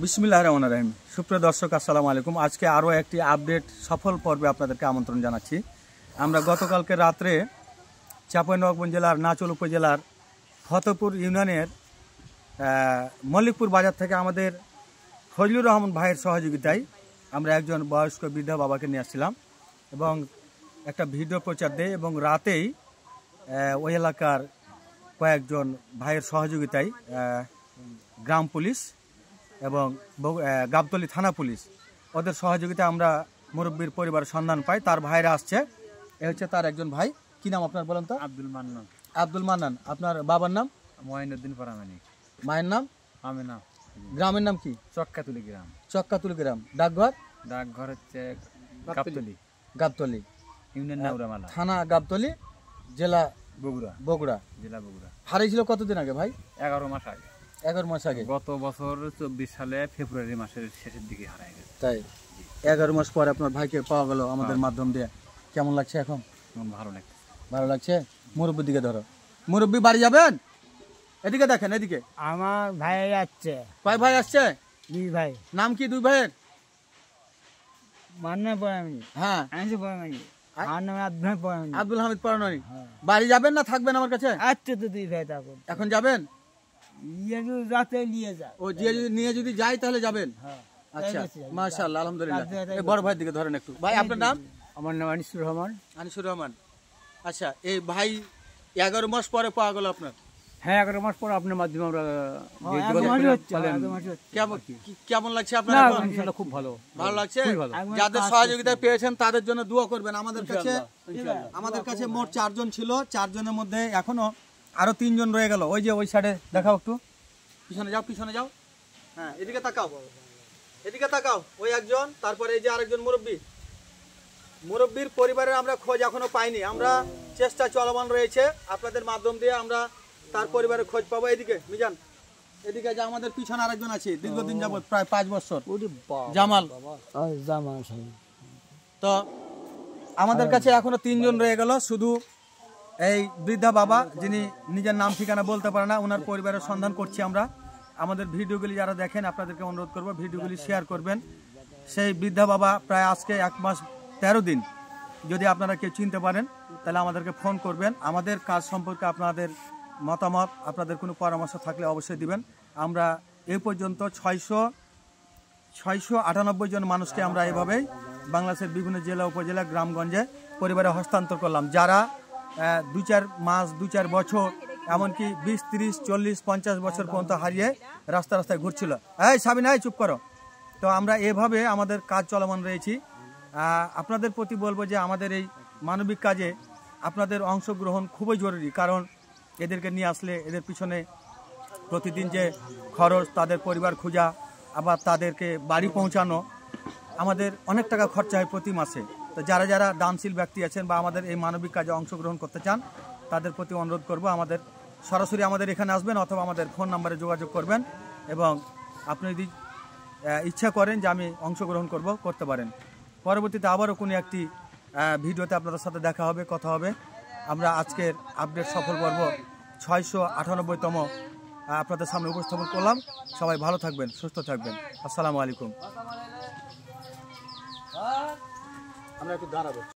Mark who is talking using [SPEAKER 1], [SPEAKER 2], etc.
[SPEAKER 1] বিসমিল্লাহির রহমানির রহিম। সুপ্রিয় দর্শক, আসসালামু আলাইকুম। আজকে আরও একটি আপডেট সফল পর্বে আপনাদেরকে আমন্ত্রণ জানাচ্ছি। আমরা গতকালকে রাত্রে চাঁপাইনবাবগঞ্জ জেলার নাচল উপজেলার ফতেপুর ইউনিয়নের মল্লিকপুর বাজার থেকে আমাদের ফজলুর রহমান ভাইয়ের সহযোগিতায় আমরা একজন বয়স্ক বৃদ্ধা বাবাকে নিয়ে আসছিলাম এবং একটা ভিডিও প্রচার দেয় এবং রাতেই ওই এলাকার কয়েকজন ভাইয়ের সহযোগিতায় গ্রাম পুলিশ এবং গাবতলী থানা পুলিশ ওদের সহযোগিতায় আমরা মুরব্বীর পরিবারের সন্ধান পাই। তার ভাইরা আসছে। এ হচ্ছে তার একজন ভাই। কি নাম আপনার বলেন তো?
[SPEAKER 2] আব্দুল মান্নান।
[SPEAKER 1] আব্দুল মান্নান। আপনার বাবার নাম?
[SPEAKER 2] মঈনুদ্দিন পরামানিক।
[SPEAKER 1] মায়ের নাম?
[SPEAKER 2] আমিনা।
[SPEAKER 1] গ্রামের নাম কি?
[SPEAKER 2] চক্কাতুলি গ্রাম।
[SPEAKER 1] চক্কাতুলি গ্রাম। ডাকঘর?
[SPEAKER 2] ডাকঘর হচ্ছে গাবতলী।
[SPEAKER 1] গাবতলী
[SPEAKER 2] ইউনিয়ন নাউরামালা,
[SPEAKER 1] থানা গাবতলী, জেলা
[SPEAKER 2] বগুড়া।
[SPEAKER 1] বগুড়া
[SPEAKER 2] জেলা বগুড়া।
[SPEAKER 1] হারিয়েছিল কতদিন আগে ভাই?
[SPEAKER 2] 11 মাস আগে।
[SPEAKER 1] 11 মাস আগে।
[SPEAKER 2] গত বছর 24 সালে ফেব্রুয়ারি মাসের শেষের দিকে হারায় গেছে।
[SPEAKER 1] তাই 11 মাস পরে আপনার ভাইকে পাওয়া গেল আমাদের মাধ্যম দিয়ে। কেমন লাগছে এখন?
[SPEAKER 2] ভালো লাগছে।
[SPEAKER 1] ভালো লাগছে। মুরব্বির দিকে ধরো। মুরব্বি বাড়ি যাবেন? এদিকে দেখেন, এদিকে।
[SPEAKER 3] আমার ভাই আসছে।
[SPEAKER 1] কয় ভাই আসছে?
[SPEAKER 3] 2 ভাই।
[SPEAKER 1] নাম কি দুই ভাইয়ের?
[SPEAKER 3] মান্না পরামানিক।
[SPEAKER 1] হ্যাঁ,
[SPEAKER 3] আনিস পরামানিক। আর নাম আব্দুল পরামানিক।
[SPEAKER 1] আব্দুল হামিদ পরামানিক। বাড়ি যাবেন না থাকবেন আমার কাছে?
[SPEAKER 3] আচ্ছা, তো 2 ভাই থাকো।
[SPEAKER 1] এখন যাবেন?
[SPEAKER 3] রাতে নিয়ে যা।
[SPEAKER 1] ও যে নিয়ে যদি যাই তাহলে যাবেন? আচ্ছা, মাশাআল্লাহ, আলহামদুলিল্লাহ। এই বড় ভাইয়ের দিকে ধরেন একটু। ভাই আপনার নাম?
[SPEAKER 3] আমার নাম আনিসুর রহমান।
[SPEAKER 1] আনিসুর রহমান। আচ্ছা, এই ভাই 11 মাস পরে পাওয়া গেল আপনার?
[SPEAKER 3] হ্যাঁ, 11 মাস পর আপনার মাধ্যমে আমরা
[SPEAKER 1] কেমন লাগছে আপনার?
[SPEAKER 3] খুব ভালো।
[SPEAKER 1] ভালো লাগছে। যাদের সহযোগিতা পেয়েছেন তাদের জন্য দোয়া করবেন। আমাদের কাছে মোট 4 জন ছিল। 4 জনের মধ্যে এখনো আরো 3 জন রয়ে গেল। ওই যে ওই সাইডে দেখাও একটু। পিছনে যাও, পিছনে যাও। হ্যাঁ, এদিকে তাকাও, এদিকে তাকাও। ওই একজন, তারপরে এই যে আরেকজন মুরব্বী। মুরব্বীর পরিবারের আমরা খোঁজ এখনো পাইনি। আমরা চেষ্টা চলমান রয়েছে। আপনাদের মাধ্যম দিয়ে আমরা তার পরিবারের খোঁজ পাবো। এদিকে মিজান, এদিকে যে আমাদের পিছনে আরেকজন আছে দীর্ঘদিন যাবত, প্রায় 5 বছর, জামাল। তো আমাদের কাছে এখনো 3 জন রয়ে গেল। শুধু এই বৃদ্ধা বাবা, যিনি নিজের নাম ঠিকানা বলতে পারে না, ওনার পরিবারের সন্ধান করছি আমরা। আমাদের ভিডিওগুলি যারা দেখেন আপনাদেরকে অনুরোধ করবো ভিডিওগুলি শেয়ার করবেন। সেই বৃদ্ধা বাবা প্রায় আজকে 1 মাস 13 দিন। যদি আপনারা কেউ চিনতে পারেন তাহলে আমাদেরকে ফোন করবেন। আমাদের কাজ সম্পর্কে আপনাদের মতামত, আপনাদের কোনো পরামর্শ থাকলে অবশ্যই দিবেন। আমরা এই পর্যন্ত 698 জন মানুষকে আমরা এভাবেই বাংলাদেশের বিভিন্ন জেলা, উপজেলা, গ্রামগঞ্জে পরিবারে হস্তান্তর করলাম। যারা 2-4 মাস, 2-4 বছর, এমনকি 20, 30, 40, 50 বছর পর্যন্ত হারিয়ে রাস্তায় ঘুরছিল। এই সাবিনা, চুপ করো। তো আমরা এভাবে আমাদের কাজ চলমান রয়েছি। আপনাদের প্রতি বলবো যে আমাদের এই মানবিক কাজে আপনাদের অংশগ্রহণ খুবই জরুরি। কারণ এদেরকে নিয়ে আসলে এদের পিছনে প্রতিদিন যে খরচ, তাদের পরিবার খোঁজা, আবার তাদেরকে বাড়ি পৌঁছানো, আমাদের অনেক টাকা খরচা হয় প্রতি মাসে। তো যারা যারা দানশীল ব্যক্তি আছেন বা আমাদের এই মানবিক কাজে অংশগ্রহণ করতে চান তাদের প্রতি অনুরোধ করব আমাদের সরাসরি আমাদের এখানে আসবেন অথবা আমাদের ফোন নাম্বারে যোগাযোগ করবেন এবং আপনি যদি ইচ্ছা করেন যে আমি অংশগ্রহণ করতে পারেন। পরবর্তীতে আবারও কোনো একটি ভিডিওতে আপনাদের সাথে দেখা হবে, কথা হবে। আমরা আজকের আপডেট সফল পর্ব 698তম আপনাদের সামনে উপস্থাপন করলাম। সবাই ভালো থাকবেন, সুস্থ থাকবেন। আসসালামু আলাইকুম। আমরা একটু দাঁড়াবো।